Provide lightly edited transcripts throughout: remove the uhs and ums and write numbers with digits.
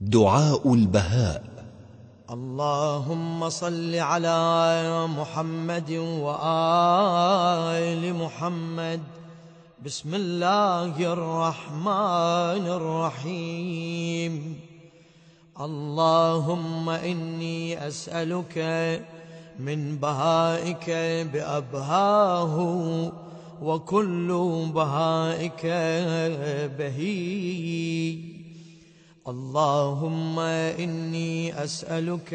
دعاء البهاء. اللهم صل على محمد وآل محمد. بسم الله الرحمن الرحيم. اللهم إني أسألك من بهائك بأبهاه وكل بهائك بهي. اللهم إني أسألك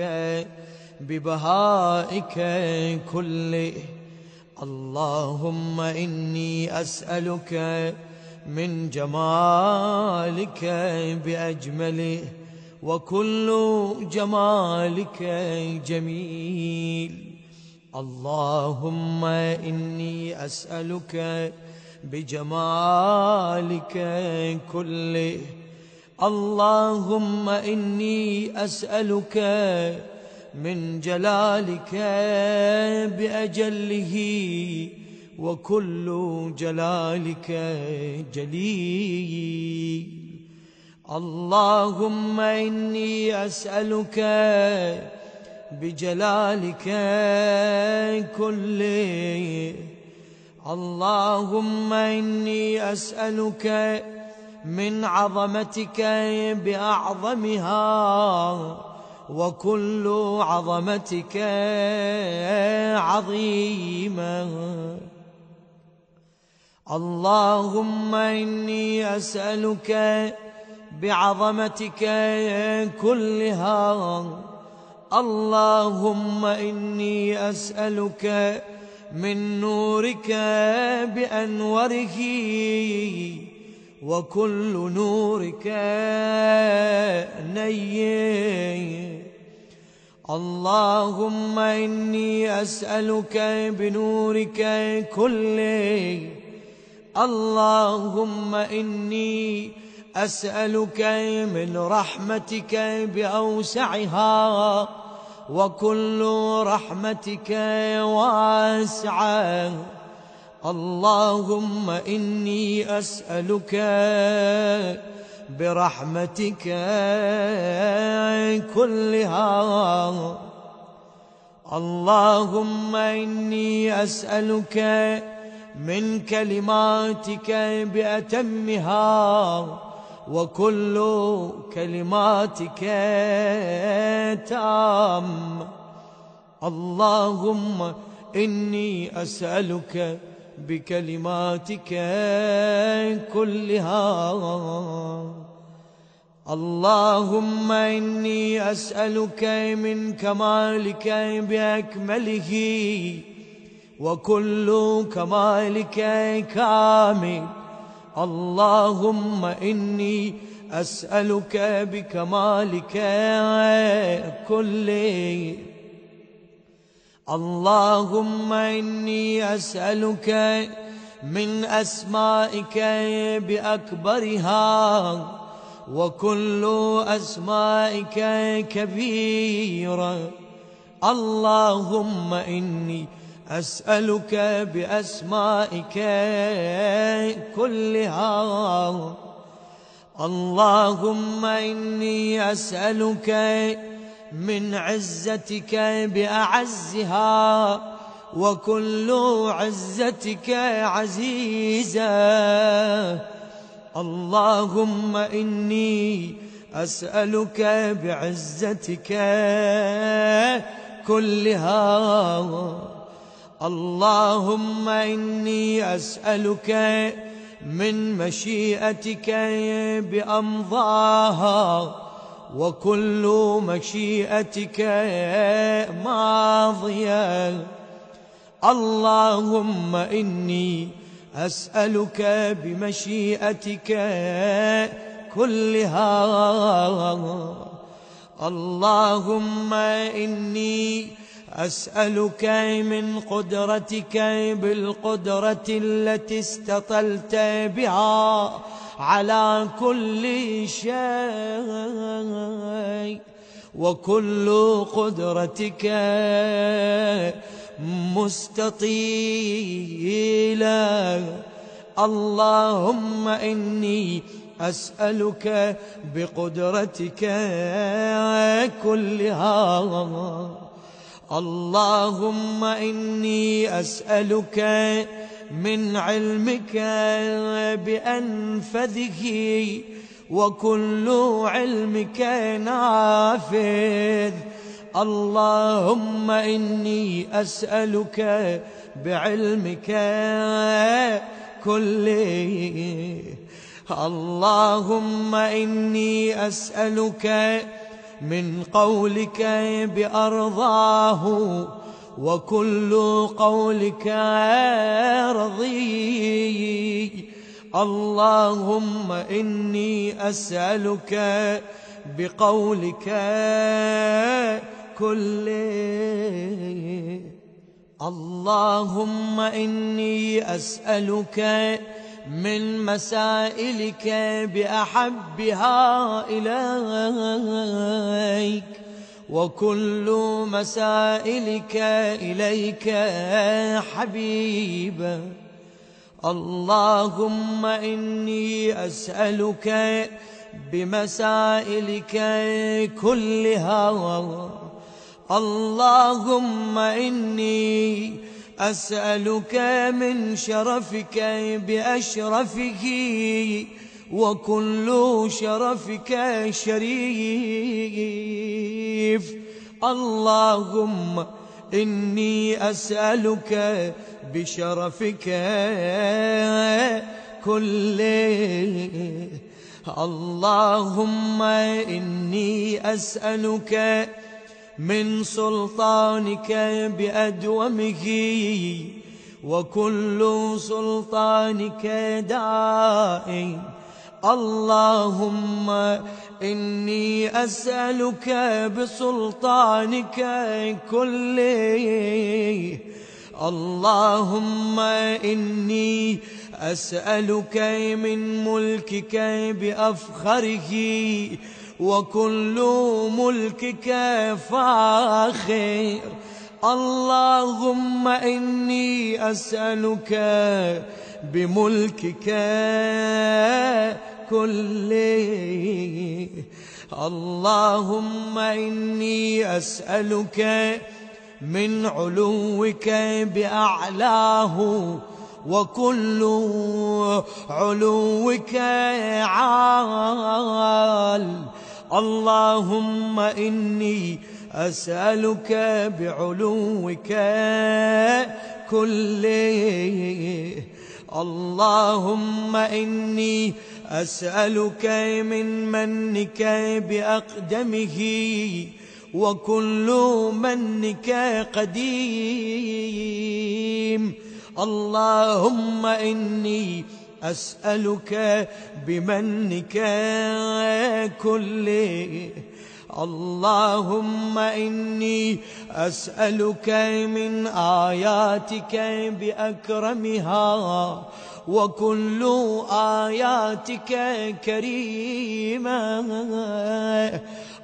ببهائك كله. اللهم إني أسألك من جمالك بأجمله وكل جمالك جميل. اللهم إني أسألك بجمالك كله. اللهم إني أسألك من جلالك بأجله وكل جلالك جليل. اللهم إني أسألك بجلالك كله. اللهم إني أسألك من عظمتك بأعظمها وكل عظمتك عظيمة. اللهم إني أسألك بعظمتك كلها. اللهم إني أسألك من نورك بأنوره وكل نورك نير. اللهم إني أسألك بنورك كله. اللهم إني أسألك من رحمتك بأوسعها وكل رحمتك واسعة. اللهم إني أسألك برحمتك كلها. اللهم إني أسألك من كلماتك بأتمها وكل كلماتك تام. اللهم إني أسألك بكلماتك كلها. اللهم إني أسألك من كمالك بأكمله وكل كمالك كامل. اللهم إني أسألك بكمالك كله. اللهم إني أسألك من أسمائك بأكبرها وكل أسمائك كبيرة. اللهم إني أسألك بأسمائك كلها. اللهم إني أسألك من عزتك بأعزها وكل عزتك عزيزة. اللهم إني أسألك بعزتك كلها. اللهم إني أسألك من مشيئتك بأمضاها وكل مشيئتك ماضية. اللهم إني أسألك بمشيئتك كلها. اللهم إني أسألك من قدرتك بالقدرة التي استطلت بها على كل شيء وكل قدرتك مستطيلة. اللهم إني أسألك بقدرتك كلها. اللهم إني أسألك من علمك بأنفذه وكل علمك نافذ. اللهم إني أسألك بعلمك كله. اللهم إني أسألك من قولك بأرضاه وكل قولك رضي. اللهم إني أسألك بقولك كله. اللهم إني أسألك من مسائلك بأحبها إليك وكل مسائلك إليك حبيبا. اللهم إني أسألك بمسائلك كلها. اللهم إني أسألك من شرفك بأشرفه وكل شرفك شريف. اللهم إني أسألك بشرفك كله. اللهم إني أسألك من سلطانك بأدومه وكل سلطانك دائم. اللهم إني أسألك بسلطانك كله. اللهم إني أسألك من ملكك بأفخره وكل ملكك فاخر. اللهم إني أسألك بملكك كله. اللهم إني أسألك من علوك بأعلاه وكل علوك عال. اللهم إني أسألك بعلوك كله. اللهم إني أسألك من منك بأقدمه وكل منك قديم. اللهم إني أسألك بمنك كله. اللهم إني أسألك من آياتك بأكرمها وكل آياتك كريمة.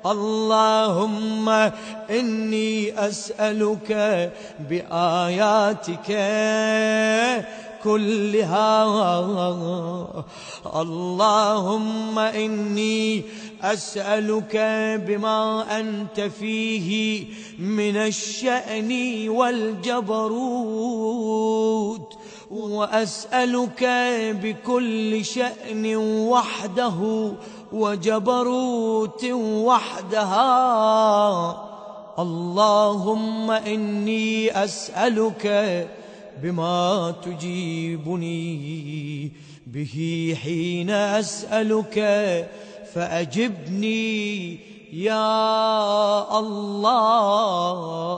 اللهم إني أسألك بآياتك كلها. اللهم إني أسألك بما أنت فيه من الشأن والجبروت، وأسألك بكل شأن وحده وجبروت وحدها. اللهم إني أسألك بما تجيبني به حين أسألك فأجبني يا الله.